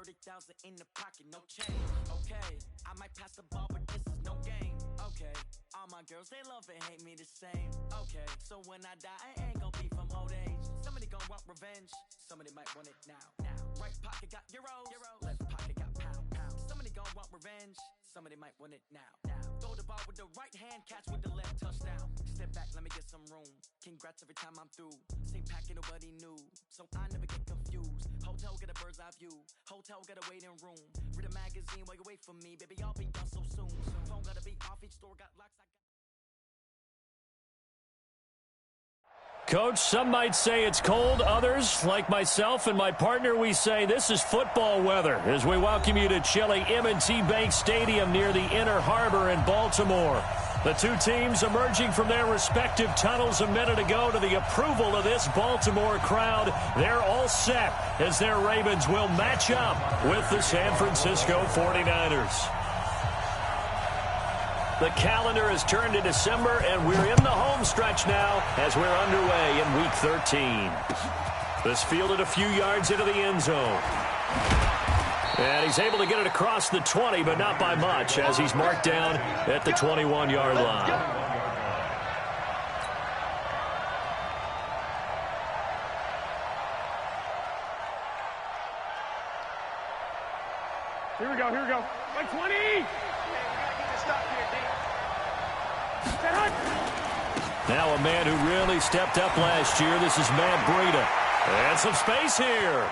30,000 in the pocket, no change. Okay, I might pass the ball, but this is no game. Okay, all my girls, they love and hate me the same. Okay, so when I die, I ain't gonna be from old age. Somebody gonna want revenge, somebody might want it now. Right pocket got euros, left pocket got pound. Somebody gonna want revenge, somebody might want it now. Throw the ball with the right hand, catch with the left, touchdown. Step back, let me get some room. Congrats every time I'm through. Same packet, nobody knew, so I never get confused. Hotel get a bird's eye view, hotel get a waiting room. Read a magazine while you wait for me, baby, I'll be done so soon. Phone gotta be off, each store got locks. Coach, some might say it's cold. Others, like myself and my partner, we say this is football weather as we welcome you to chilly M&T Bank Stadium near the Inner Harbor in Baltimore. The two teams emerging from their respective tunnels a minute ago to the approval of this Baltimore crowd. They're all set as their Ravens will match up with the San Francisco 49ers. The calendar has turned to December, and we're in the home stretch now as we're underway in Week 13. This fielded a few yards into the end zone. And he's able to get it across the 20, but not by much, as he's marked down at the 21-yard line. Here we go. Like 20! Now a man who really stepped up last year. This is Matt Breida. And some space here.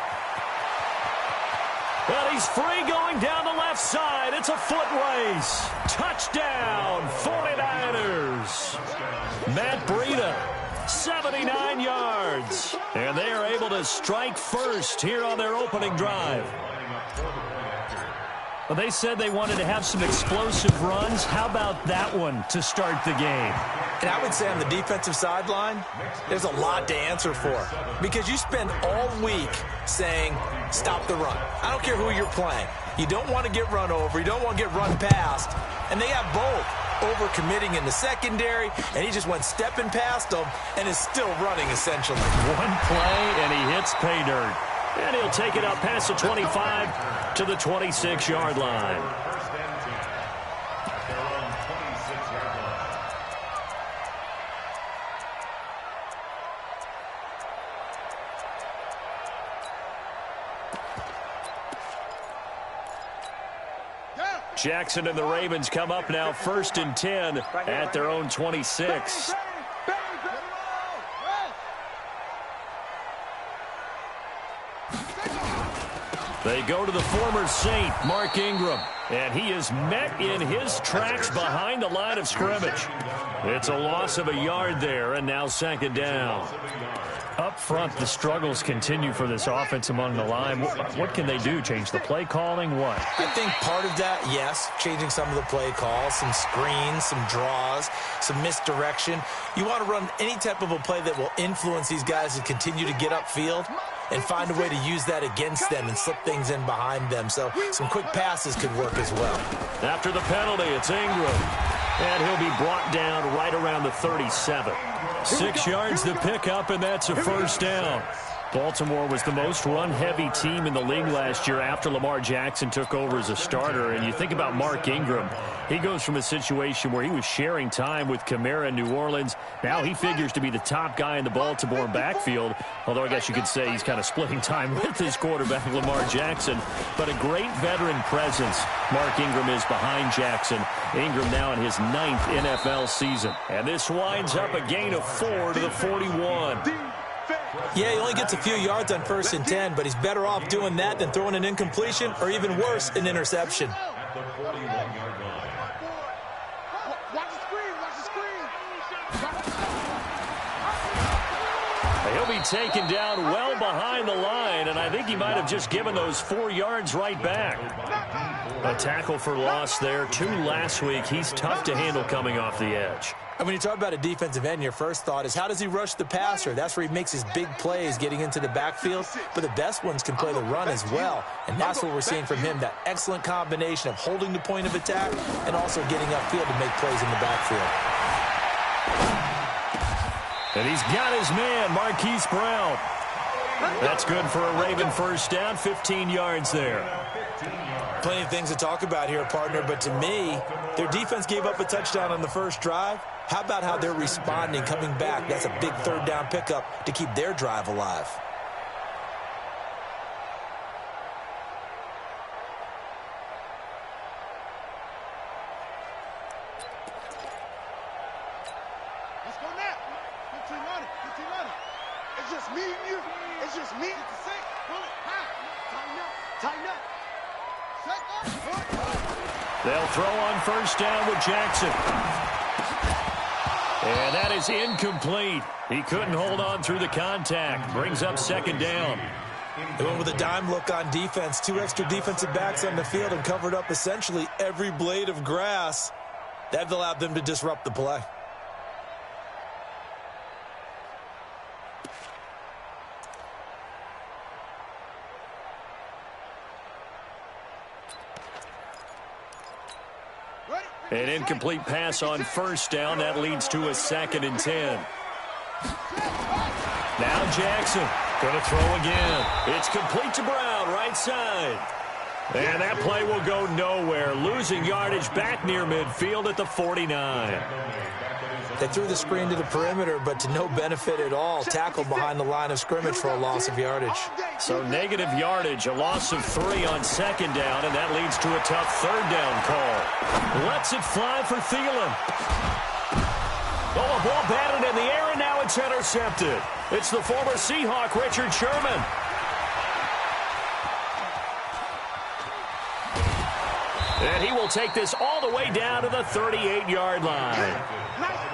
But he's free going down the left side. It's a foot race. Touchdown, 49ers. Matt Breida, 79 yards. And they are able to strike first here on their opening drive. Well, they said they wanted to have some explosive runs. How about that one to start the game? And I would say on the defensive sideline, there's a lot to answer for. Because you spend all week saying, stop the run. I don't care who you're playing. You don't want to get run over. You don't want to get run past. And they have both. Over-committing in the secondary, and he just went stepping past them and is still running, essentially. One play, and he hits pay dirt. And he'll take it up past the 25 to the 26-yard line. Jackson and the Ravens come up now 1st and 10 at their own 26. They go to the former Saint, Mark Ingram, and he is met in his tracks behind the line of scrimmage. It's a loss of a yard there, and now 2nd down. Up front, the struggles continue for this offense among the line. What can they do? Change the play calling? What? I think part of that, yes, changing some of the play calls, some screens, some draws, some misdirection. You want to run any type of a play that will influence these guys to continue to get upfield and find a way to use that against them and slip things in behind them. So some quick passes could work as well. After the penalty, it's Ingram. And he'll be brought down right around the 37. 6 yards to pick up, and that's a 1st down. Baltimore was the most run-heavy team in the league last year after Lamar Jackson took over as a starter. And you think about Mark Ingram. He goes from a situation where he was sharing time with Kamara in New Orleans. Now he figures to be the top guy in the Baltimore backfield, although I guess you could say he's kind of splitting time with his quarterback, Lamar Jackson. But a great veteran presence Mark Ingram is behind Jackson. Ingram now in his 9th NFL season. And this winds up a gain of 4 to the 41. Yeah, he only gets a few yards on 1st and 10, but he's better off doing that than throwing an incompletion or even worse, an interception. He'll be taken down well behind the line, and I think he might have just given those 4 yards right back. A tackle for loss there. 2 last week. He's tough to handle coming off the edge. And when you talk about a defensive end, your first thought is how does he rush the passer? That's where he makes his big plays getting into the backfield. But the best ones can play the run as well. And that's what we're seeing from him, that excellent combination of holding the point of attack and also getting upfield to make plays in the backfield. And he's got his man, Marquise Brown. That's good for a Raven first down, 15 yards there. Plenty of things to talk about here, partner, but to me, their defense gave up a touchdown on the first drive. How about how they're responding, coming back? That's a big third down pickup to keep their drive alive. Let's go now. 15 on it. 15 on it. It's just me and you. It's just me. It's the same. Pull it. High. Tighten up. Tighten up. They'll throw on first down with Jackson. And that is incomplete. He couldn't hold on through the contact. Brings up second down. They went with a dime look on defense. 2 extra defensive backs on the field and covered up essentially every blade of grass. That allowed them to disrupt the play. An incomplete pass on first down. That leads to a 2nd and 10. Now Jackson going to throw again. It's complete to Brown, right side. And that play will go nowhere. Losing yardage back near midfield at the 49. They threw the screen to the perimeter, but to no benefit at all. Tackled behind the line of scrimmage for a loss of yardage. So negative yardage, a loss of 3 on second down, and that leads to a tough third down call. Lets it fly for Thielen. Oh, a ball batted in the air, and now it's intercepted. It's the former Seahawk, Richard Sherman. And he will take this all the way down to the 38-yard line.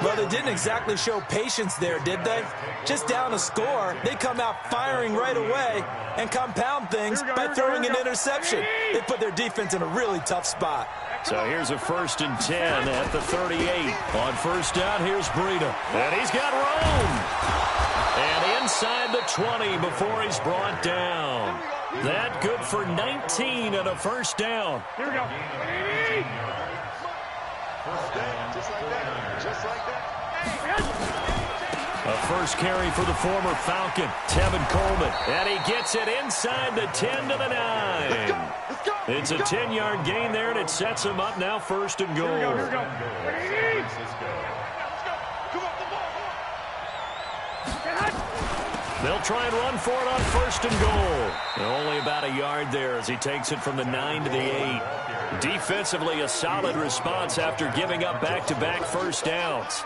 Well, they didn't exactly show patience there, did they? Just down a score, they come out firing right away and compound things by throwing an interception. They put their defense in a really tough spot. So here's a 1st and 10 at the 38. On first down, here's Breida. And he's got room. And inside the 20 before he's brought down. That good for 19 and a first down. Here we go. Just like that. Just like that. A first carry for the former Falcon, Tevin Coleman. And he gets it inside the 10 to the 9. It's a 10-yard gain there, and it sets him up now 1st and goal. Here we go. They'll try and run for it on 1st and goal. And only about a yard there as he takes it from the 9 to the 8. Defensively, a solid response after giving up back-to-back first downs.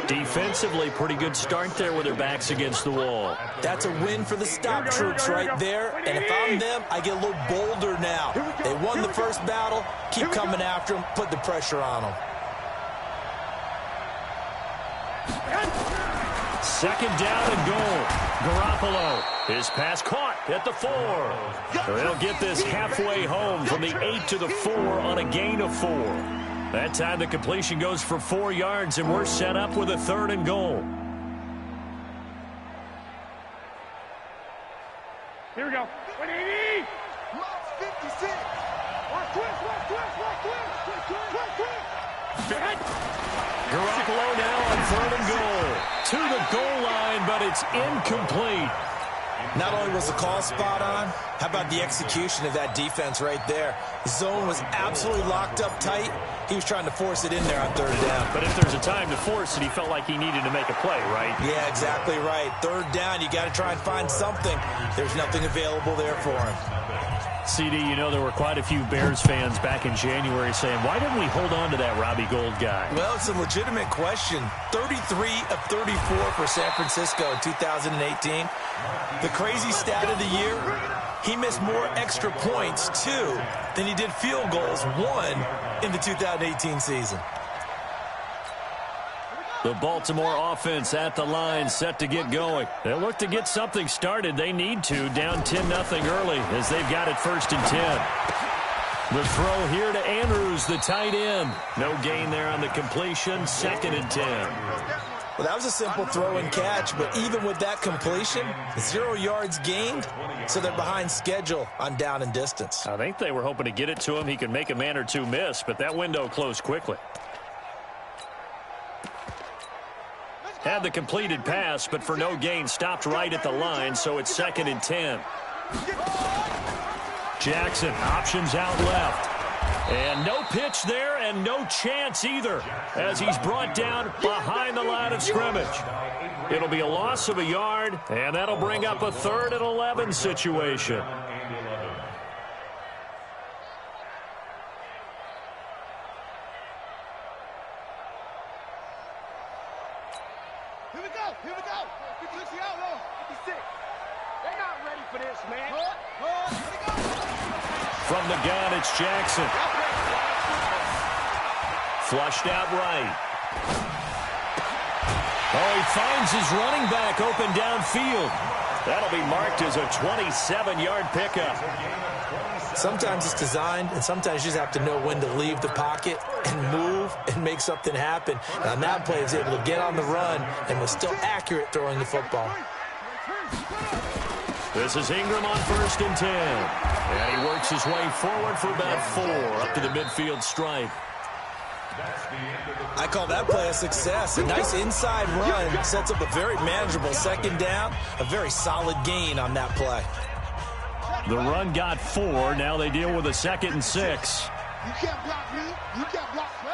Defensively, pretty good start there with their backs against the wall. That's a win for the stop troops right there. And if I'm them, I get a little bolder now. They won the first battle. Keep coming after them. Put the pressure on them. 2nd down and goal. Garoppolo. His pass caught at the 4. They'll get this halfway home from the 8 to the 4 on a gain of 4. That time the completion goes for 4 yards, and we're set up with a 3rd and goal. Here we go. 180. Lost 56. Garoppolo now on 3rd and goal. To the goal line, but it's incomplete. Not only was the call spot on, how about the execution of that defense right there? The zone was absolutely locked up tight. He was trying to force it in there on 3rd down. But if there's a time to force it, he felt like he needed to make a play, right? Yeah, exactly right. 3rd down, you got to try and find something. There's nothing available there for him. CD, you know, there were quite a few Bears fans back in January saying, why didn't we hold on to that Robbie Gould guy? Well, it's a legitimate question. 33 of 34 for San Francisco in 2018. The crazy stat of the year, he missed more extra points, 2, than he did field goals, 1, in the 2018 season. The Baltimore offense at the line, set to get going. They'll look to get something started. They need to, down 10-0 early as they've got it 1st and 10. The throw here to Andrews, the tight end. No gain there on the completion, 2nd and 10. Well, that was a simple throw and catch, but even with that completion, 0 yards gained, so they're behind schedule on down and distance. I think they were hoping to get it to him. He could make a man or two miss, but that window closed quickly. Had the completed pass, but for no gain, stopped right at the line, so it's 2nd and 10. Jackson options out left. And no pitch there and no chance either as he's brought down behind the line of scrimmage. It'll be a loss of a yard, and that'll bring up a 3rd and 11 situation. Here we go. Here we go. 56 out low. 56. They're not ready for this, man. Here we go. From the gun, it's Jackson. Flushed out right. Oh, he finds his running back open downfield. That'll be marked as a 27-yard pickup. Sometimes it's designed, and sometimes you just have to know when to leave the pocket and move and make something happen. And on that play, he was able to get on the run and was still accurate throwing the football. This is Ingram on 1st and 10. And he works his way forward for about 4 up to the midfield stripe. I call that play a success. A nice inside run sets up a very manageable 2nd down. A very solid gain on that play. The run got 4. Now they deal with a 2nd and 6. You can't block me. You can't block me.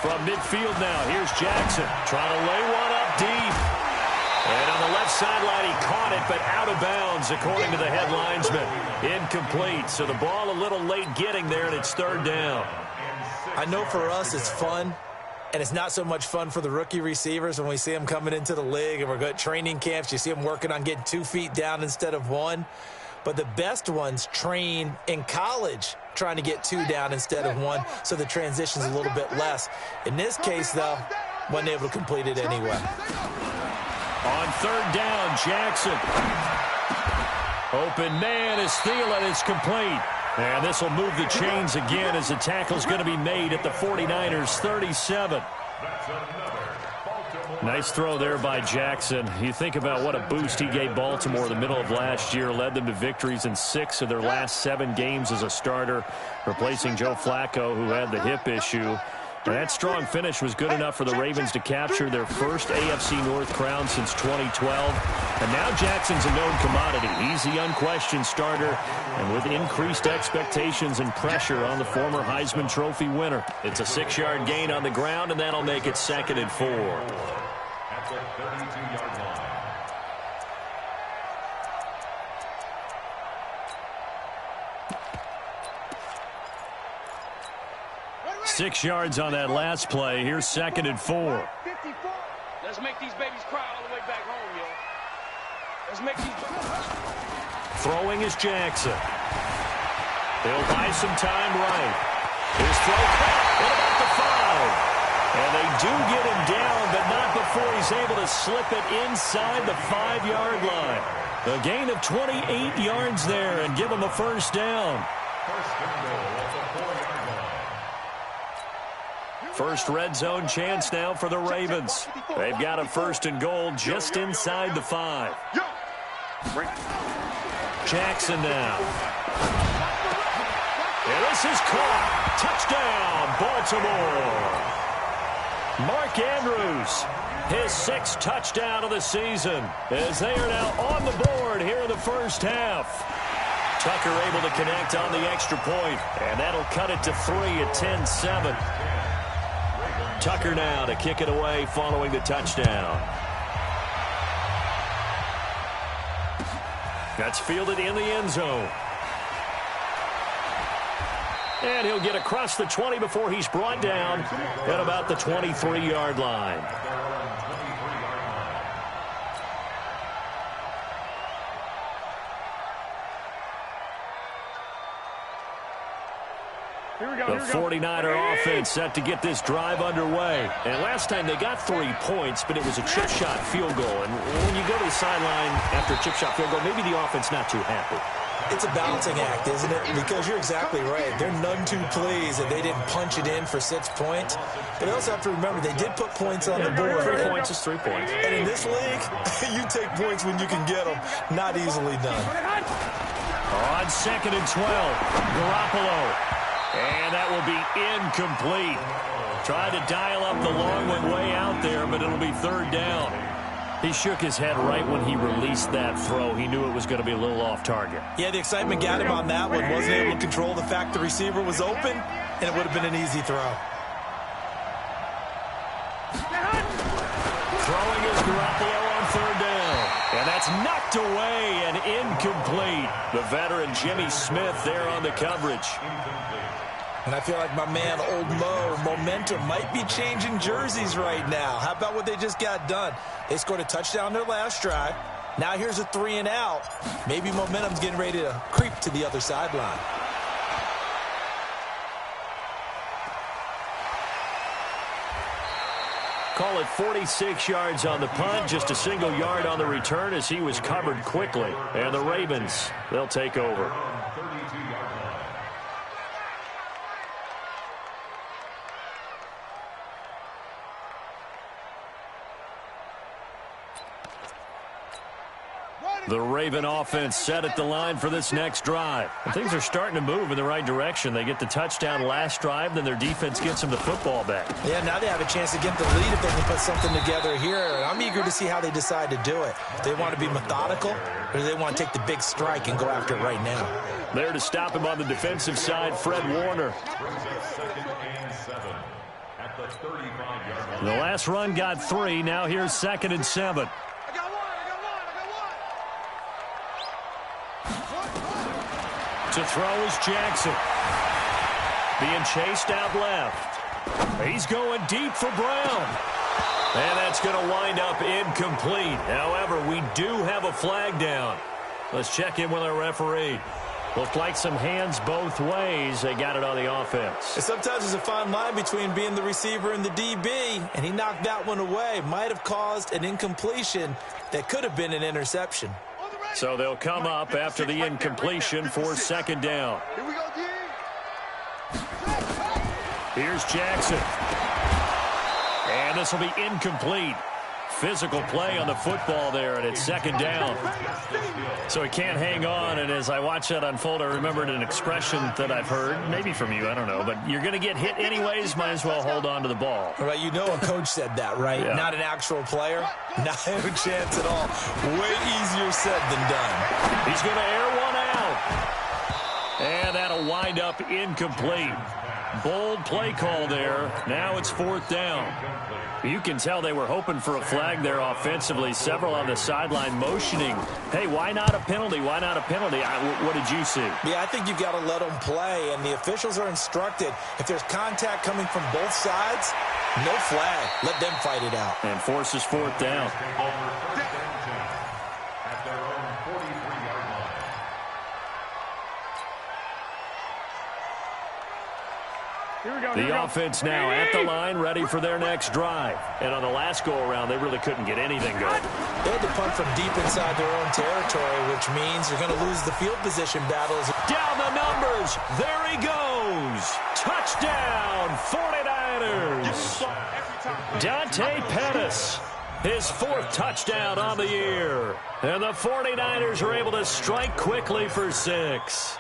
From midfield now, here's Jackson trying to lay one up deep. And on the left sideline, he caught it, but out of bounds, according to the head linesman. Incomplete, so the ball a little late getting there, and it's 3rd down. I know for us it's fun, and it's not so much fun for the rookie receivers when we see them coming into the league and we're going to training camps. You see them working on getting 2 feet down instead of 1. But the best ones train in college trying to get 2 down instead of 1, so the transition's a little bit less. In this case, though, wasn't able to complete it anyway. On 3rd down, Jackson. Open man is Thielen. It's complete. And this will move the chains again as the tackle's going to be made at the 49ers 37. Nice throw there by Jackson. You think about what a boost he gave Baltimore in the middle of last year, led them to victories in 6 of their last 7 games as a starter, replacing Joe Flacco, who had the hip issue. And that strong finish was good enough for the Ravens to capture their first AFC North crown since 2012. And now Jackson's a known commodity. He's the unquestioned starter, and with increased expectations and pressure on the former Heisman Trophy winner. It's a 6-yard gain on the ground, and that'll make it 2nd and 4. At the 32-yard line. 6 yards on that last play. Here's 2nd and 4. Let's make these babies cry all the way back home, yo. Let's make these... Throwing is Jackson. He'll buy some time right. His throw caught at about the 5. And they do get him down, but not before he's able to slip it inside the 5-yard line. A gain of 28 yards there and give him a 1st down. First red zone chance now for the Ravens. They've got a 1st and goal just inside the 5. Jackson now. And this is caught. Touchdown, Baltimore. Mark Andrews, his 6th touchdown of the season, as they are now on the board here in the first half. Tucker able to connect on the extra point, and that'll cut it to 3 at 10-7. Tucker now to kick it away following the touchdown. That's fielded in the end zone. And he'll get across the 20 before he's brought down at about the 23-yard line. The 49er offense set to get this drive underway. And last time they got 3 points, but it was a chip shot field goal. And when you go to the sideline after a chip shot field goal, maybe the offense not too happy. It's a balancing act, isn't it? Because you're exactly right. They're none too pleased that they didn't punch it in for 6 points. But they also have to remember they did put points on the board. 3 points is 3 points. And in this league, you take points when you can get them. Not easily done. On 2nd and 12, Garoppolo. And that will be incomplete. Tried to dial up the long one way out there, but it'll be third down. He shook his head right when he released that throw. He knew it was going to be a little off target. Yeah, the excitement got him on that one. Wasn't able to control the fact the receiver was open, and it would have been an easy throw. Throwing is Garoppolo on third down. And that's knocked away and incomplete. The veteran Jimmy Smith there on the coverage. And I feel like my man, Old Mo, momentum might be changing jerseys right now. How about what they just got done? They scored a touchdown their last drive. Now here's a 3-and-out. Maybe momentum's getting ready to creep to the other sideline. Call it 46 yards on the punt, just a single yard on the return as he was covered quickly. And the Ravens, they'll take over. The Raven offense set at the line for this next drive. And things are starting to move in the right direction. They get the touchdown last drive, then their defense gets them the football back. Yeah, now they have a chance to get the lead if they can put something together here. And I'm eager to see how they decide to do it. Do they want to be methodical, or do they want to take the big strike and go after it right now? There to stop him on the defensive side, Fred Warner. The last run got 3. Now here's 2nd and 7. To throw is Jackson. Being chased out left. He's going deep for Brown. And that's going to wind up incomplete. However, we do have a flag down. Let's check in with our referee. Looked like some hands both ways. They got it on the offense. And sometimes there's a fine line between being the receiver and the DB, and he knocked that one away. Might have caused an incompletion that could have been an interception. So they'll come up after the incompletion for 2nd down. Here we go, D. Here's Jackson. And this will be incomplete. Physical play on the football there, and it's 2nd down. So he can't hang on, and as I watch that unfold, I remembered an expression that I've heard, maybe from you, I don't know, but you're going to get hit anyways, might as well hold on to the ball. Right, you know a coach said that, right? Yeah. Not an actual player. Not a chance at all. Way easier said than done. He's going to air one out. And that'll wind up incomplete. Bold play call there. Now it's 4th down. You can tell they were hoping for a flag there offensively. Several on the sideline motioning. Hey, why not a penalty? Why not a penalty? What did you see? Yeah, I think you've got to let them play, and the officials are instructed. If there's contact coming from both sides, no flag. Let them fight it out. And forces 4th down. The offense now at the line, ready for their next drive. And on the last go-around, they really couldn't get anything going. They had to punt from deep inside their own territory, which means you're going to lose the field position battles. Down the numbers. There he goes. Touchdown, 49ers. Dante Pettis, his 4th touchdown on the year. And the 49ers are able to strike quickly for 6.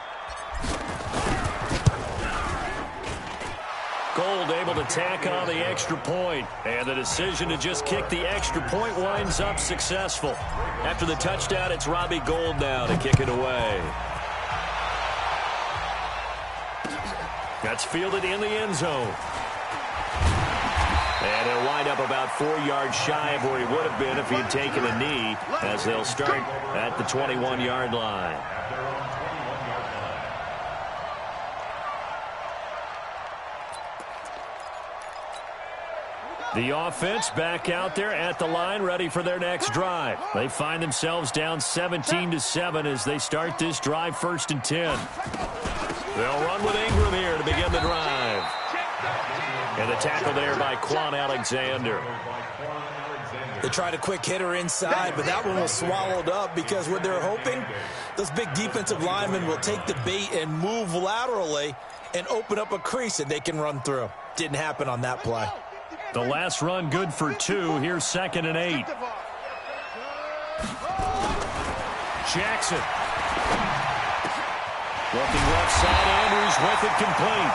Gold able to tack on the extra point, and the decision to just kick the extra point winds up successful. After the touchdown, it's Robbie Gould now to kick it away. That's fielded in the end zone. And he'll wind up about 4 yards shy of where he would have been if he had taken a knee, as they'll start at the 21-yard line. The offense back out there at the line, ready for their next drive. They find themselves down 17-7 as they start this drive, 1st and 10. They'll run with Ingram here to begin the drive. And the tackle there by Quan Alexander. They tried a quick hitter inside, but that one was swallowed up because what they're hoping, those big defensive linemen will take the bait and move laterally and open up a crease that they can run through. Didn't happen on that play. The last run good for 2. Here's 2nd and 8. Jackson. Looking left side, Andrews with it complete.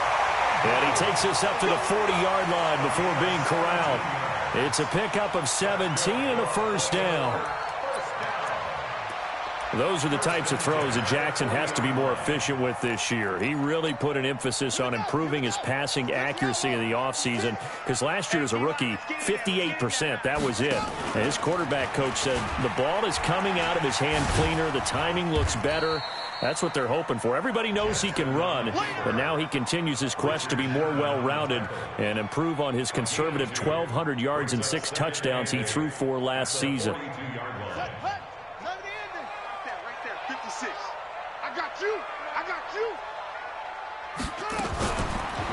And he takes us up to the 40-yard line before being corralled. It's a pickup of 17 and a first down. Those are the types of throws that Jackson has to be more efficient with this year. He really put an emphasis on improving his passing accuracy in the offseason because last year as a rookie, 58%, that was it. And his quarterback coach said the ball is coming out of his hand cleaner. The timing looks better. That's what they're hoping for. Everybody knows he can run, but now he continues his quest to be more well-rounded and improve on his conservative 1,200 yards and 6 touchdowns he threw for last season.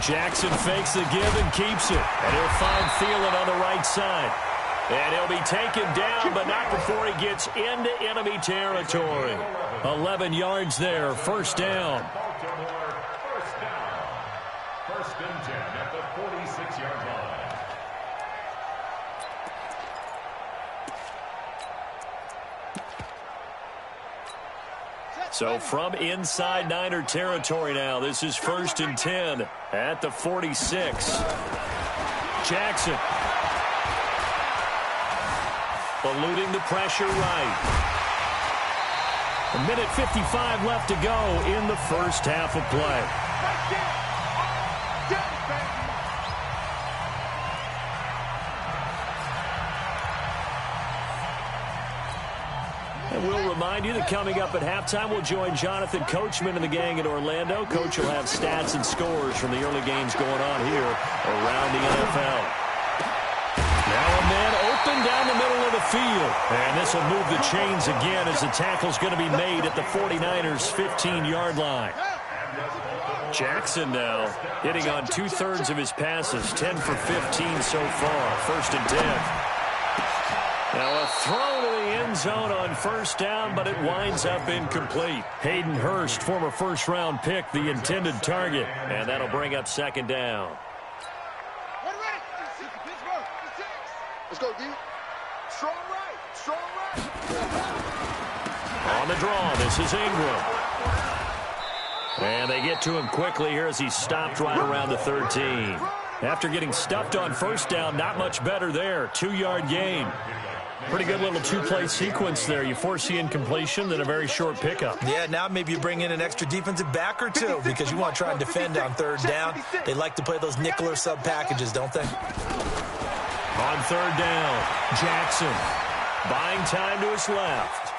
Jackson fakes the give and keeps it. And he'll find Thielen on the right side. And he'll be taken down, but not before he gets into enemy territory. 11 yards there, first down. First and 10 at the 46-yard line. So from inside Niner territory now, this is first and 10 at the 46. Jackson eluding the pressure right. A minute 55 left to go in the first half of play. And we'll remind you that coming up at halftime, we'll join Jonathan Coachman and the gang in Orlando. Coach will have stats and scores from the early games going on here around the NFL. Now a man open down the middle of the field. And this will move the chains again as the tackle's going to be made at the 49ers' 15-yard line. Jackson now hitting on 2/3 of his passes, 10 for 15 so far, first and 10. Now a throw to the end zone on first down, but it winds up incomplete. Hayden Hurst, former first-round pick, the intended target, and that'll bring up second down. Let's go, D. Strong right. Strong right. On the draw, this is Ingram. And they get to him quickly here as he's stopped right around the 13. After getting stuffed on first down, not much better there. 2-yard gain. Pretty good little two-play sequence there. You force the incompletion, then a very short pickup. Yeah, now maybe you bring in an extra defensive back or two because you want to try and defend on third down. They like to play those nickel or sub packages, don't they? On third down, Jackson buying time to his left.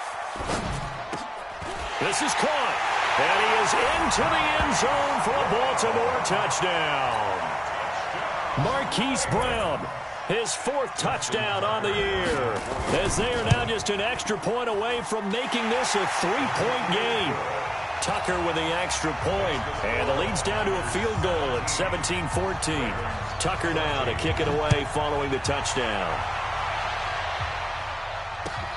This is caught, and he is into the end zone for a Baltimore touchdown. Marquise Brown, his 4th touchdown on the year, as they are now just an extra point away from making this a 3-point game. Tucker with the extra point, and the lead's down to a field goal at 17-14. Tucker now to kick it away following the touchdown.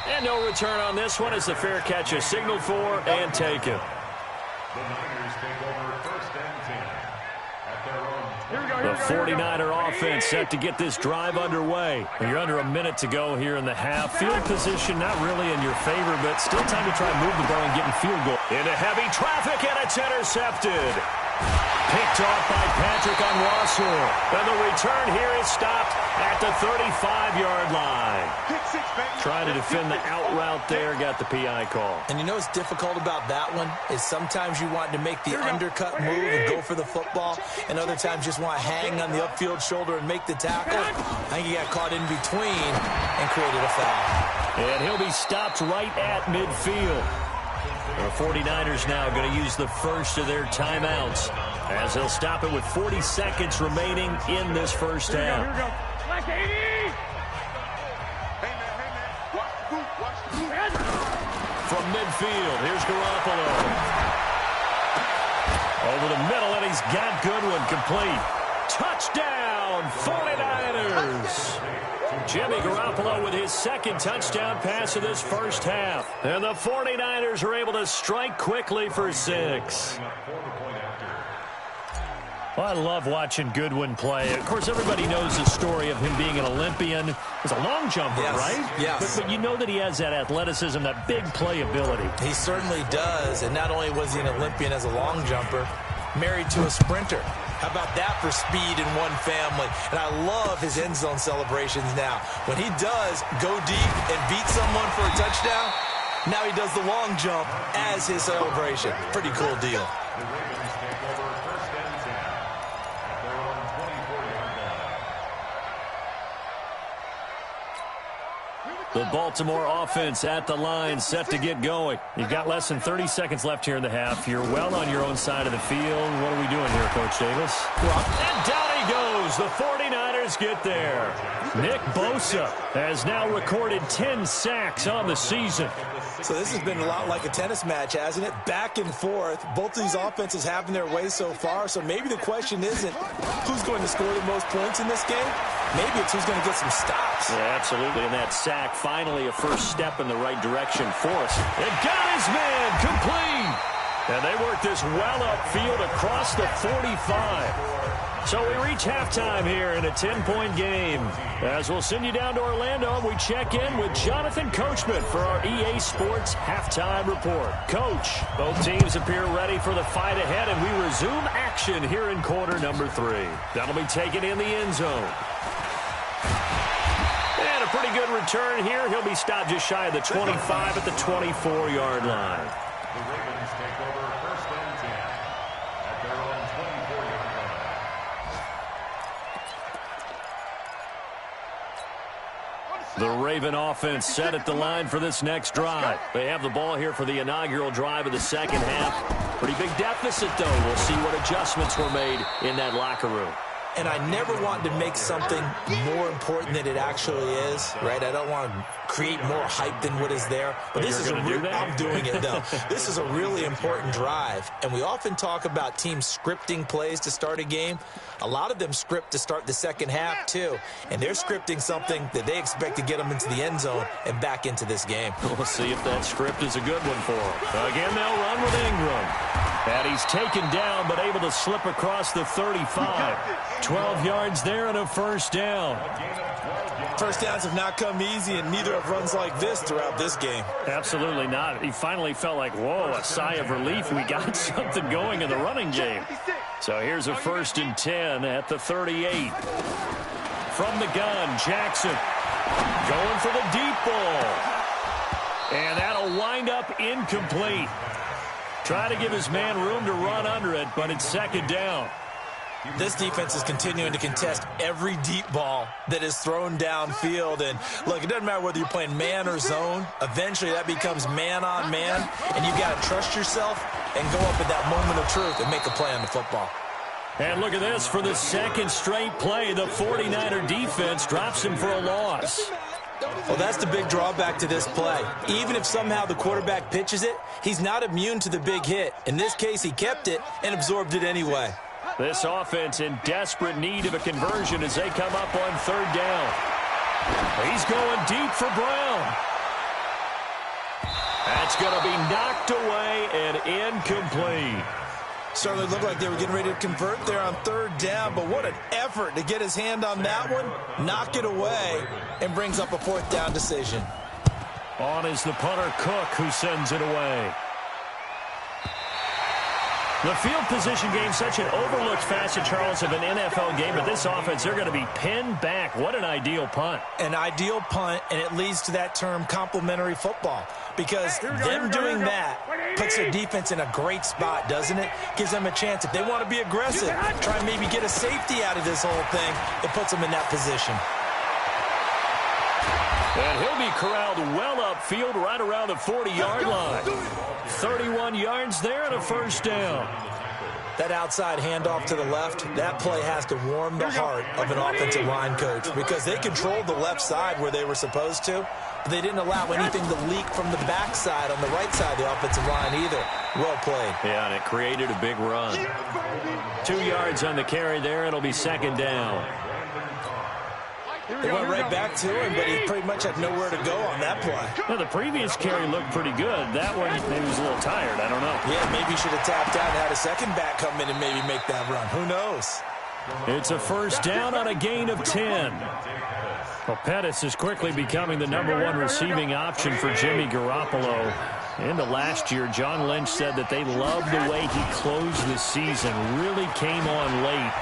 And no return on this one as the fair catch is signaled for and taken. The Niners take over first and 10 at their own. The 49er offense set to get this drive underway. You're under a minute to go here in the half. Field position not really in your favor, but still time to try and move the ball and get in field goal. Into heavy traffic, and it's intercepted. Picked off by Patrick on Rossor. And the return here is stopped at the 35-yard line. Trying to defend the out route there, got the PI call. And you know what's difficult about that one is sometimes you want to make the undercut move and go for the football, and other times just want to hang on the upfield shoulder and make the tackle. I think he got caught in between and created a foul. And he'll be stopped right at midfield. The 49ers now going to use the first of their timeouts as they'll stop it with 40 seconds remaining in this first half. Here we go. Like 80! From midfield, here's Garoppolo. Over the middle, and he's got Goodwin complete. Touchdown, 49ers! Jimmy Garoppolo with his 2nd touchdown pass of this first half. And the 49ers are able to strike quickly for 6. Well, I love watching Goodwin play. Of course, everybody knows the story of him being an Olympian. He's a long jumper, right? Yes. But you know that he has that athleticism, that big playability. He certainly does. And not only was he an Olympian as a long jumper, married to a sprinter. How about that for speed in one family? And I love his end zone celebrations now. When he does go deep and beat someone for a touchdown, now he does the long jump as his celebration. Pretty cool deal. The Ravens take over first and 10 at their own 24-yard line. The Baltimore offense at the line, set to get going. You've got less than 30 seconds left here in the half. You're well on your own side of the field. What are we doing here, Coach Davis? And down he goes. The 49ers get there. Nick Bosa has now recorded 10 sacks on the season. So this has been a lot like a tennis match, hasn't it? Back and forth. Both of these offenses having their way so far. So maybe the question isn't who's going to score the most points in this game. Maybe it's who's going to get some stops. Yeah, absolutely. And that sack, finally a first step in the right direction for us. It got his man complete. And they work this well upfield across the 45. So we reach halftime here in a 10-point game. As we'll send you down to Orlando, we check in with Jonathan Coachman for our EA Sports Halftime Report. Coach, both teams appear ready for the fight ahead, and we resume action here in quarter number 3. That'll be taken in the end zone. And a pretty good return here. He'll be stopped just shy of the 25 at the 24-yard line. The Ravens take over first and 10 at their own 24-yard line. The Raven offense set at the line for this next drive. They have the ball here for the inaugural drive of the second half. Pretty big deficit, though. We'll see what adjustments were made in that locker room. And I never want to make something more important than it actually is, right? I don't want to create more hype than what is there. But this is I'm doing it, though. This is a really important drive. And we often talk about teams scripting plays to start a game. A lot of them script to start the second half, too. And they're scripting something that they expect to get them into the end zone and back into this game. We'll see if that script is a good one for them. Again, they'll run with Ingram. And he's taken down, but able to slip across the 35. 12 yards there and a first down. First downs have not come easy, and neither have runs like this throughout this game. Absolutely not. He finally felt like, whoa, a sigh of relief. We got something going in the running game. So here's a first and 10 at the 38. From the gun, Jackson going for the deep ball. And that'll wind up incomplete. Try to give his man room to run under it, but it's second down. This defense is continuing to contest every deep ball that is thrown downfield. And, look, it doesn't matter whether you're playing man or zone. Eventually, that becomes man-on-man, and you've got to trust yourself and go up at that moment of truth and make a play on the football. And look at this. For the second straight play, the 49er defense drops him for a loss. Well, that's the big drawback to this play. Even if somehow the quarterback pitches it, he's not immune to the big hit. In this case, he kept it and absorbed it anyway. This offense in desperate need of a conversion as they come up on third down. He's going deep for Brown. That's going to be knocked away and incomplete. Certainly looked like they were getting ready to convert there on third down, but what an effort to get his hand on that one, knock it away, and brings up a fourth down decision. On is the punter, Cook, who sends it away. The field position game, such an overlooked facet, Charles, of an NFL game, but this offense, they're going to be pinned back. What an ideal punt. An ideal punt, and it leads to that term complementary football, because them doing that puts their defense in a great spot, doesn't it? Gives them a chance. If they want to be aggressive, try and maybe get a safety out of this whole thing, it puts them in that position. And he'll be corralled well upfield right around the 40-yard line. 31 yards there and a first down. That outside handoff to the left, that play has to warm the heart of an offensive line coach because they controlled the left side where they were supposed to, but they didn't allow anything to leak from the backside on the right side of the offensive line either. Well played. Yeah, and it created a big run. 2 yards on the carry there. It'll be second down. They went right back to him, but he pretty much had nowhere to go on that play. Well, the previous carry looked pretty good. That one, maybe he was a little tired. I don't know. Yeah, maybe he should have tapped out and had a second back come in and maybe make that run. Who knows? It's a first down on a gain of 10. Well, Pettis is quickly becoming the #1 receiving option for Jimmy Garoppolo. Into last year, John Lynch said that they loved the way he closed the season. Really came on late.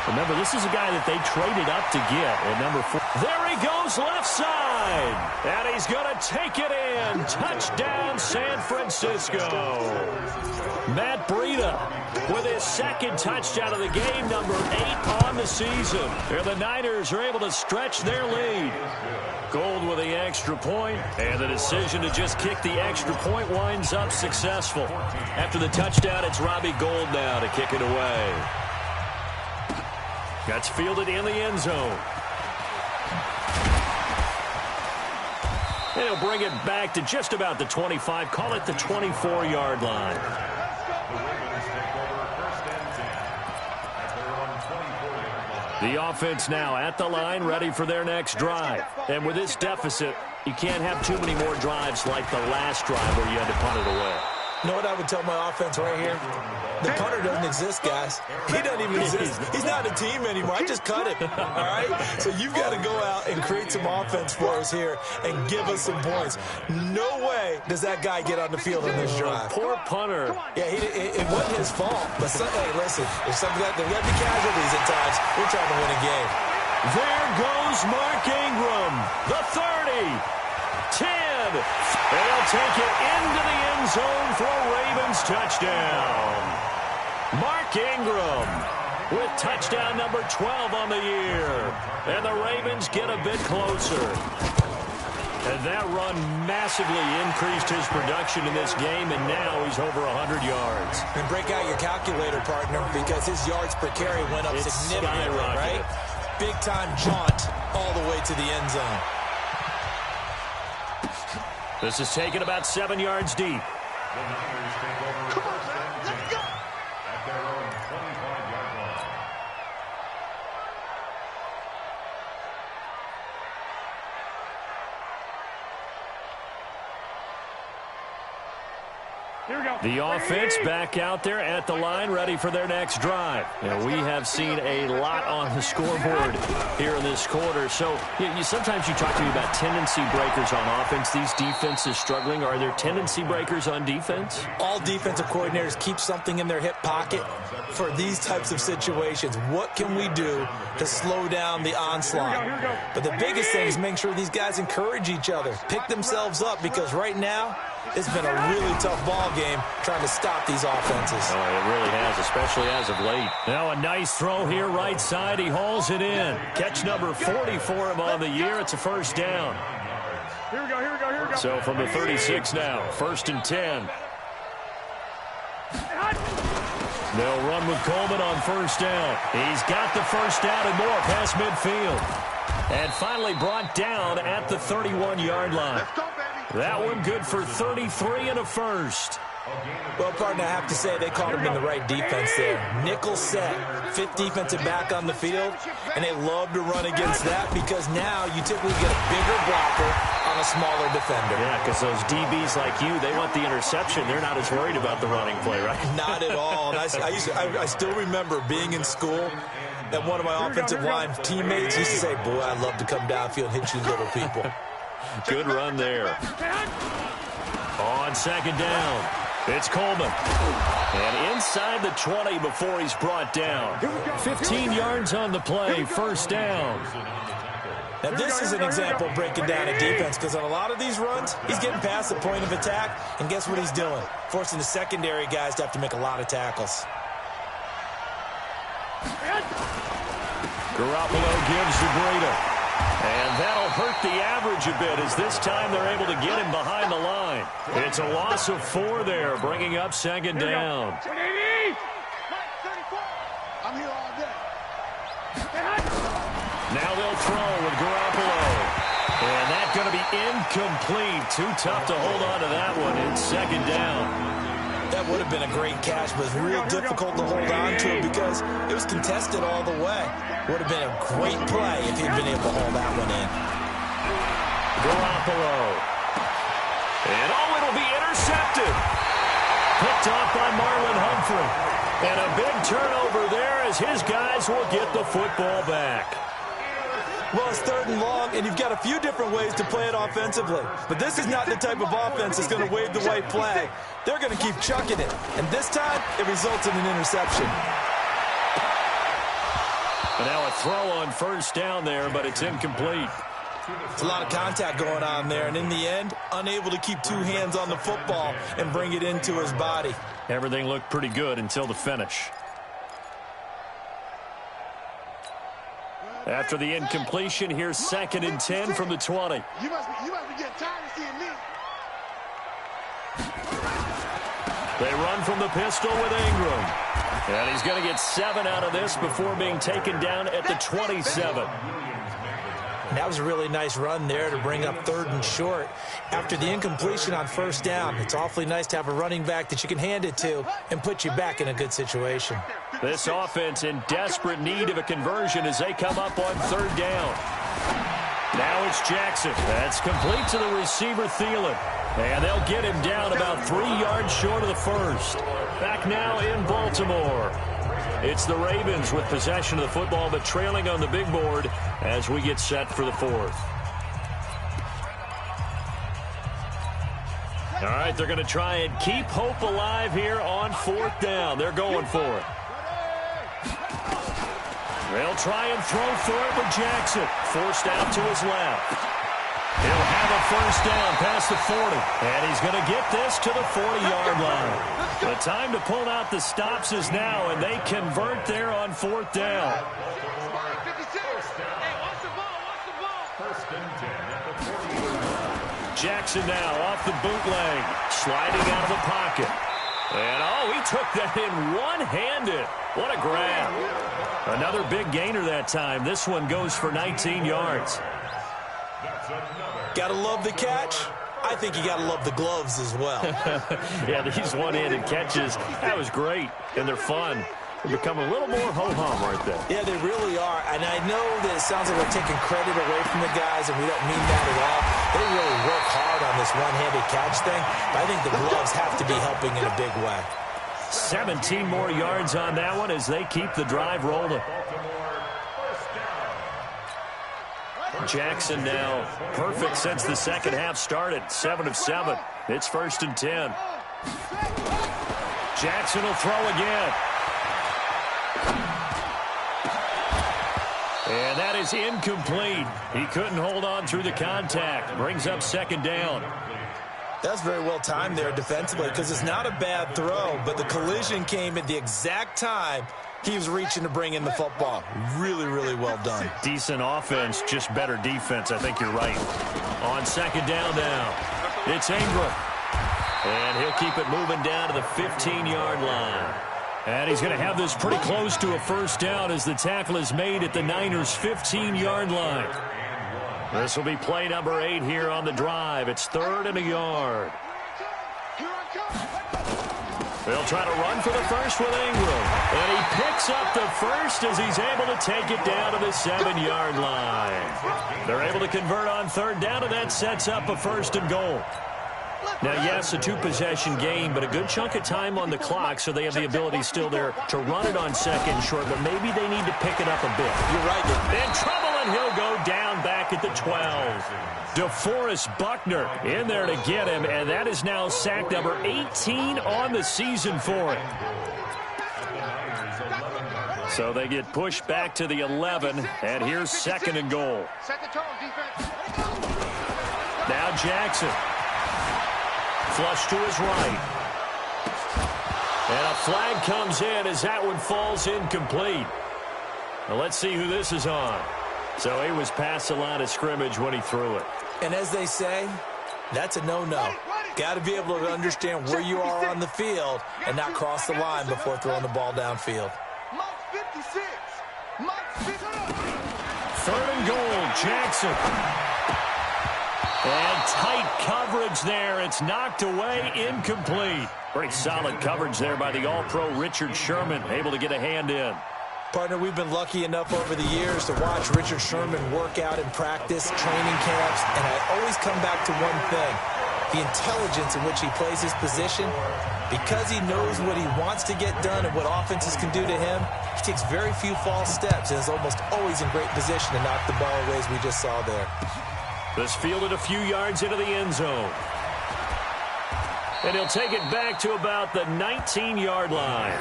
Remember, this is a guy that they traded up to get at #4. There he goes left side. And he's going to take it in. Touchdown, San Francisco. Matt Breida with his second touchdown of the game, #8 on the season. And the Niners are able to stretch their lead. Gold with the extra point, and the decision to just kick the extra point winds up successful. After the touchdown, it's Robbie Gould now to kick it away. That's fielded in the end zone. And he'll bring it back to just about the 25. Call it the 24-yard line. The offense now at the line, ready for their next drive. And with this deficit, you can't have too many more drives like the last drive where you had to punt it away. You know what I would tell my offense right here? The punter doesn't exist, guys. He doesn't even exist. He's not a team anymore. I just cut him, all right? So you've got to go out and create some offense for us here and give us some points. No way does that guy get on the field on this drive. Poor punter. Yeah, it wasn't his fault. But, hey, listen, there's got to be casualties at times. We're trying to win a game. There goes Mark Ingram. The 30. 10. And he'll take it into the end zone for a Ravens touchdown. Mark Ingram with touchdown #12 on the year. And the Ravens get a bit closer. And that run massively increased his production in this game, and now he's over 100 yards. And break out your calculator, partner, because his yards per carry went up significantly, right? Big-time jaunt all the way to the end zone. This is taken about 7 yards deep. The Niners take over first and 10 at their own 25-yard line. Here we go. The offense back out there at the line, ready for their next drive. And we have seen a lot on the scoreboard here in this quarter. So sometimes you talk to me about tendency breakers on offense. These defenses struggling. Are there tendency breakers on defense? All defensive coordinators keep something in their hip pocket for these types of situations. What can we do to slow down the onslaught? But the biggest thing is make sure these guys encourage each other, pick themselves up, because right now it's been a really tough ball game trying to stop these offenses. Oh, it really has, especially as of late. Now a nice throw here right side. He hauls it in. Catch number 40 for him on the year. It's a first down. Here we go, here we go, here we go. So from the 36 now, 1st and 10. They'll run with Coleman on first down. He's got the first down and more past midfield. And finally brought down at the 31-yard line. That one good for 33 and a first. Well, partner, I have to say they caught him in the right defense there. Nickel set, 5th defensive back on the field, and they love to run against that because now you typically get a bigger blocker on a smaller defender. Yeah, because those DBs like you, they want the interception. They're not as worried about the running play, right? Not at all. And I still remember being in school, and one of my offensive line teammates used to say, boy, I'd love to come downfield and hit you little people. Good run there. On second down, it's Coleman. And inside the 20 before he's brought down. 15 yards on the play, first down. Now, this is an example of breaking down a defense because on a lot of these runs, he's getting past the point of attack, and guess what he's doing? Forcing the secondary guys to have to make a lot of tackles. Garoppolo gives to Breida. And that'll hurt the average a bit as this time they're able to get him behind the line. It's a loss of 4 there, bringing up second down. I'm here all day. Now they'll throw with Garoppolo. And that's going to be incomplete. Too tough to hold on to that one. It's second down. That would have been a great catch, but it's real difficult to hold on to it because it was contested all the way. Would have been a great play if he'd been able to hold that one in. Garoppolo. And it'll be intercepted. Picked off by Marlon Humphrey. And a big turnover there as his guys will get the football back. Well, it's 3rd and long, and you've got a few different ways to play it offensively. But this is not the type of offense that's going to wave the white flag. They're going to keep chucking it. And this time, it results in an interception. And now a throw on 1st down there, but it's incomplete. It's a lot of contact going on there, and in the end, unable to keep 2 hands on the football and bring it into his body. Everything looked pretty good until the finish. After the incompletion, here's 2nd and 10 from the 20. You must be getting tired of seeing me. They run from the pistol with Ingram. And he's going to get 7 out of this before being taken down at the 27. That was a really nice run there to bring up 3rd and short. After the incompletion on 1st down, it's awfully nice to have a running back that you can hand it to and put you back in a good situation. This offense in desperate need of a conversion as they come up on 3rd down. Now it's Jackson. That's complete to the receiver, Thielen. And they'll get him down about 3 yards short of the 1st. Back now in Baltimore. It's the Ravens with possession of the football, but trailing on the big board as we get set for the 4th. All right, they're going to try and keep hope alive here on 4th down. They're going for it. They'll try and throw for it with Jackson. Forced out to his left. He'll have a 1st down past the 40. And he's going to get this to the 40-yard line. The time to pull out the stops is now, and they convert there on 4th down. Jackson now off the bootleg, sliding out of the pocket. And, he took that in one-handed. What a grab. Another big gainer that time. This one goes for 19 yards. Gotta love the catch. I think you gotta love the gloves as well. Yeah, these one-handed catches, that was great, and they're fun. They become a little more ho-hum right there. Yeah, they really are, and I know that it sounds like we're taking credit away from the guys, and we don't mean that at all. They really work hard on this one-handed catch thing, but I think the gloves have to be helping in a big way. 17 more yards on that one as they keep the drive rolling. Jackson now perfect since the 2nd half started. 7 of 7. It's 1st and 10. Jackson will throw again. And that is incomplete. He couldn't hold on through the contact. Brings up 2nd down. That's very well timed there defensively because it's not a bad throw, but the collision came at the exact time he was reaching to bring in the football. Really, really well done. Decent offense, just better defense. I think you're right. On 2nd down now, it's Ingram. And he'll keep it moving down to the 15-yard line. And he's going to have this pretty close to a 1st down as the tackle is made at the Niners' 15-yard line. This will be play number 8 here on the drive. It's 3rd and a yard. They'll try to run for the 1st with Ingram. And he picks up the 1st as he's able to take it down to the 7-yard line. They're able to convert on 3rd down, and that sets up a 1st and goal. Now, yes, a 2-possession game, but a good chunk of time on the clock, so they have the ability still there to run it on 2nd short, but maybe they need to pick it up a bit. You're right. In trouble, and he'll go down back at the 12. DeForest Buckner in there to get him, and that is now sack number 18 on the season for him. So they get pushed back to the 11, and here's 2nd and goal. Now Jackson. Flush to his right. And a flag comes in as that one falls incomplete. Now let's see who this is on. So he was past the line of scrimmage when he threw it. And as they say, that's a no-no. Got to be able to understand where you are on the field and not cross the line before throwing the ball downfield. 3rd and goal, Jackson. And tight coverage there. It's knocked away, incomplete. Pretty solid coverage there by the All-Pro Richard Sherman, able to get a hand in. Partner, we've been lucky enough over the years to watch Richard Sherman work out in practice, training camps, and I always come back to one thing, the intelligence in which he plays his position. Because he knows what he wants to get done and what offenses can do to him, he takes very few false steps and is almost always in great position to knock the ball away, as we just saw there. This fielded a few yards into the end zone. And he'll take it back to about the 19-yard line.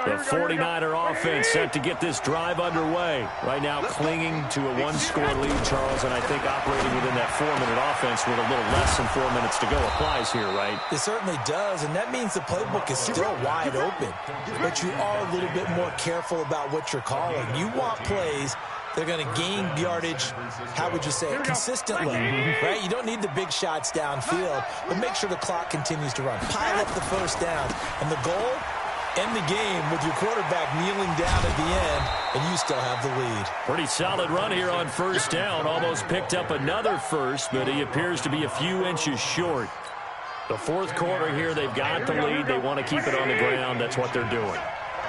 The 49er offense set to get this drive underway. Right now clinging to a one-score lead, Charles, and I think operating within that 4-minute offense with a little less than 4 minutes to go applies here, right? It certainly does, and that means the playbook is still wide open. But you are a little bit more careful about what you're calling. You want plays they're going to gain yardage, how would you say it, consistently, right? You don't need the big shots downfield, but make sure the clock continues to run. Pile up the first downs, and the goal, end the game with your quarterback kneeling down at the end, and you still have the lead. Pretty solid run here on first down. Almost picked up another first, but he appears to be a few inches short. The fourth quarter here, they've got the lead. They want to keep it on the ground. That's what they're doing.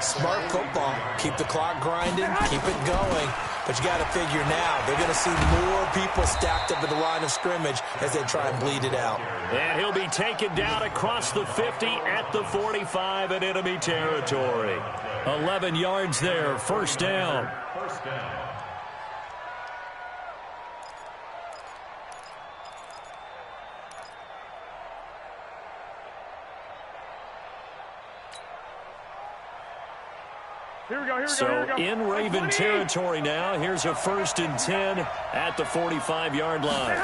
Smart football. Keep the clock grinding, keep it going. But you got to figure now, they're going to see more people stacked up at the line of scrimmage as they try and bleed it out. And he'll be taken down across the 50 at the 45 in enemy territory. 11 yards there, first down. First down. Here we go. So in Raven territory now, here's a 1st and 10 at the 45-yard line.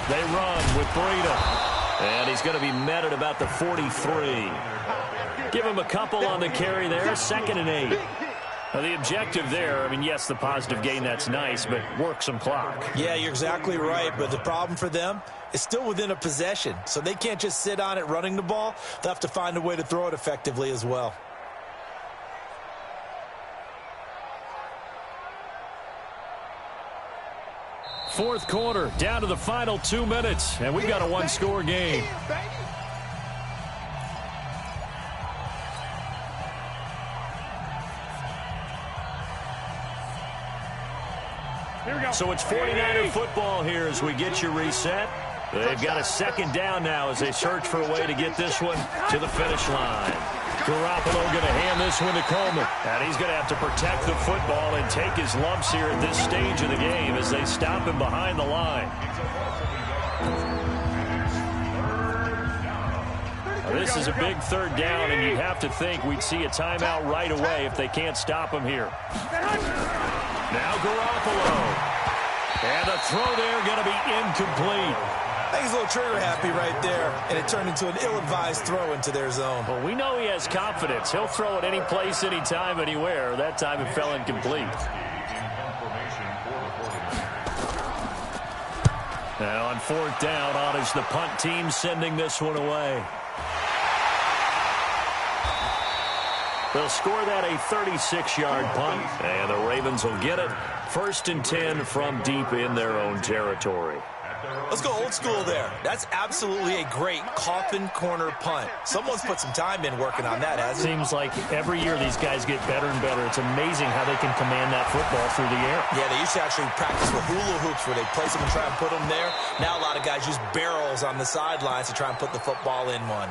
They run with Breida, and he's going to be met at about the 43. Give him a couple on the carry there, 2nd and 8. Now the objective there, I mean, yes, the positive gain, that's nice, but work some clock. Yeah, you're exactly right, but the problem for them is still within a possession, so they can't just sit on it running the ball. They'll have to find a way to throw it effectively as well. Fourth quarter, down to the final 2 minutes, and we got a one-score game. So it's 49er football here as we get you reset. They've got a 2nd down now as they search for a way to get this one to the finish line. Garoppolo going to hand this one to Coleman. And he's going to have to protect the football and take his lumps here at this stage of the game as they stop him behind the line. Now, this is a big 3rd down, and you'd have to think we'd see a timeout right away if they can't stop him here. Now Garoppolo. And the throw there going to be incomplete. I think he's a little trigger happy right there, and it turned into an ill-advised throw into their zone. Well, we know he has confidence. He'll throw it any place, anytime, anywhere. That time it fell incomplete. Now on 4th down, on is the punt team sending this one away. They'll score that a 36-yard punt, and the Ravens will get it. 1st and 10 from deep in their own territory. Let's go old school there. That's absolutely a great coffin corner punt. Someone's put some time in working on that, hasn't it? Seems like every year these guys get better and better. It's amazing how they can command that football through the air. Yeah, they used to actually practice with hula hoops where they place them and try and put them there. Now a lot of guys use barrels on the sidelines to try and put the football in one.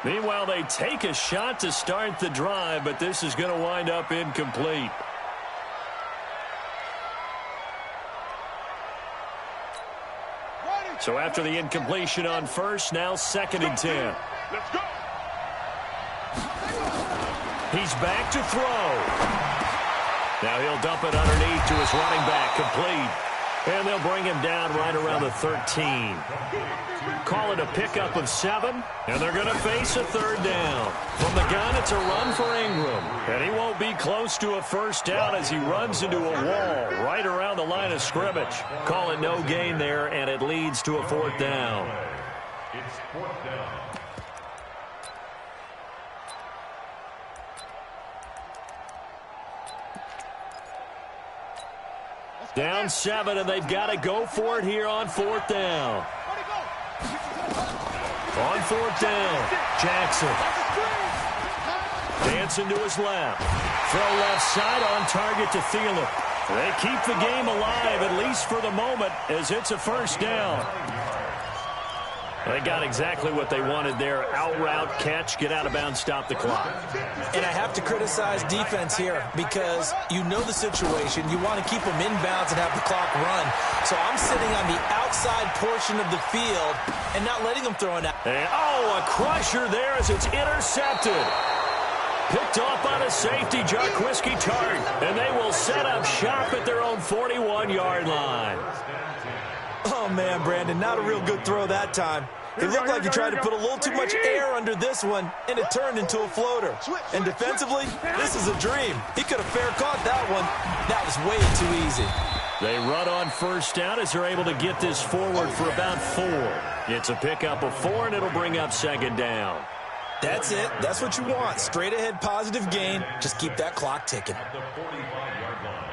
Meanwhile, they take a shot to start the drive, but this is going to wind up incomplete. So after the incompletion on first, now 2nd and 10. Let's go. He's back to throw. Now he'll dump it underneath to his running back, complete. And they'll bring him down right around the 13. Call it a pickup of 7, and they're going to face a 3rd down. From the gun, it's a run for Ingram. And he won't be close to a 1st down as he runs into a wall right around the line of scrimmage. Call it no gain there, and it leads to a 4th down. It's 4th down. Down 7, and they've got to go for it here on 4th down. On 4th down, Jackson. Dancing to his left. Throw left side on target to Thielen. They keep the game alive, at least for the moment, as it's a 1st down. They got exactly what they wanted there. Out route, catch, get out of bounds, stop the clock. And I have to criticize defense here because you know the situation. You want to keep them inbounds and have the clock run. So I'm sitting on the outside portion of the field and not letting them throw it out. And, a crusher there as it's intercepted. Picked off by the safety, Jarquiski Tart, and they will set up shop at their own 41-yard line. Oh, man, Brandon, not a real good throw that time. It looked like he tried to put a little too much air under this one, and it turned into a floater. And defensively, this is a dream. He could have fair caught that one. That was way too easy. They run on 1st down as they're able to get this forward for about 4. It's a pickup of 4, and it'll bring up 2nd down. That's it. That's what you want. Straight ahead positive gain. Just keep that clock ticking. At the 45-yard line.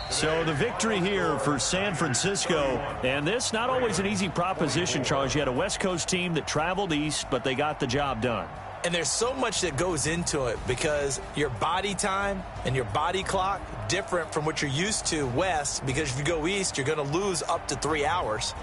So the victory here for San Francisco, and this not always an easy proposition, Charles. You had a West Coast team that traveled east, but they got the job done. And there's so much that goes into it because your body time and your body clock different from what you're used to west, because if you go east, you're going to lose up to 3 hours,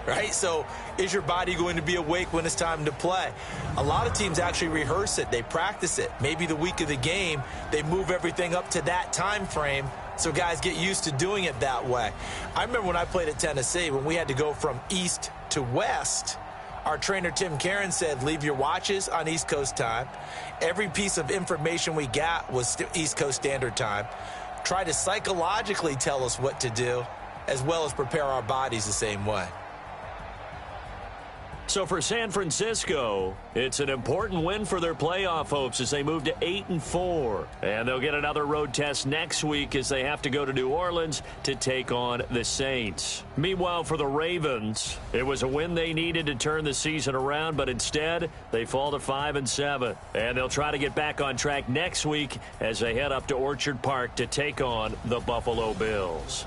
right? So is your body going to be awake when it's time to play? A lot of teams actually rehearse it. They practice it. Maybe the week of the game, they move everything up to that time frame so guys get used to doing it that way. I remember when I played at Tennessee, when we had to go from east to west, our trainer Tim Karen said, leave your watches on East Coast time. Every piece of information we got was East Coast Standard Time. Try to psychologically tell us what to do, as well as prepare our bodies the same way. So for San Francisco, it's an important win for their playoff hopes as they move to 8-4. And they'll get another road test next week as they have to go to New Orleans to take on the Saints. Meanwhile, for the Ravens, it was a win they needed to turn the season around, but instead they fall to 5-7. And they'll try to get back on track next week as they head up to Orchard Park to take on the Buffalo Bills.